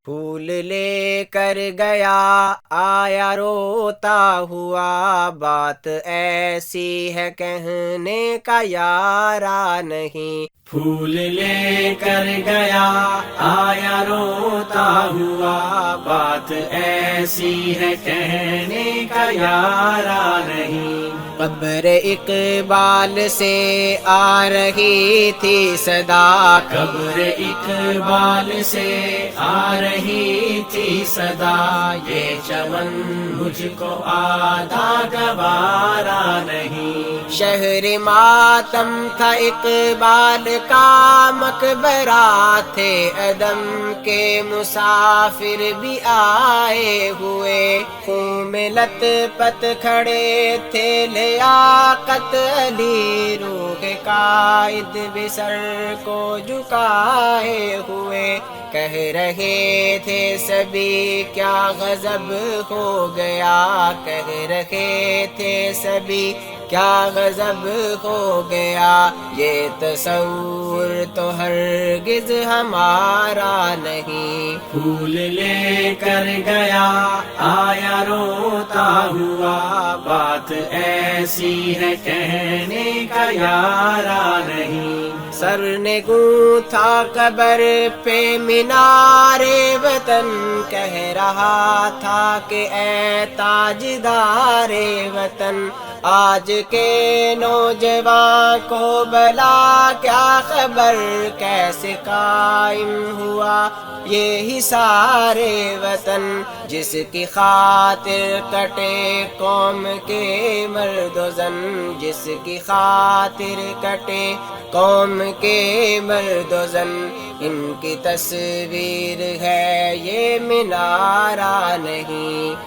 پھول لے کر گیا آیا روتا ہوا، بات ایسی ہے کہنے کا یارا نہیں۔ پھول لے کر گیا آیا روتا ہوا، بات ایسی ہے کہنے کا یارا نہیں۔ قبر اقبال سے آ رہی تھی صدا، قبر اقبال سے آ رہی تھی صدا، یہ چمن مجھ کو آدھا گوارا نہیں۔ شہر ماتم تھا اقبال کا مقبرہ، تھے عدم کے مسافر بھی آئے ہوئے، خون میں لت پت کھڑے تھے لیاقت علی، روح قائد بھی سر کو جھکائے ہوئے، کہہ رہے تھے سبھی کیا غضب ہو گیا، کہہ رہے تھے سبھی کیا غضب ہو گیا، یہ تصور تو ہرگز ہمارا نہیں۔ پھول لے کر گیا آیا روتا ہوا، بات ایسی ہے کہنے کا یارا نہیں۔ سر نے گونتھا قبر پہ مینار وطن، کہہ رہا تھا کہ اے تاجدار وطن، آج کے نوجوان کو بلا کیا خبر، کیسے قائم ہوا یہ سارے وطن، جس کی خاطر کٹے قوم کے مرد و زن، جس کی خاطر کٹے قوم کے مرد و زن، ان کی تصویر ہے یہ مینارہ نہیں۔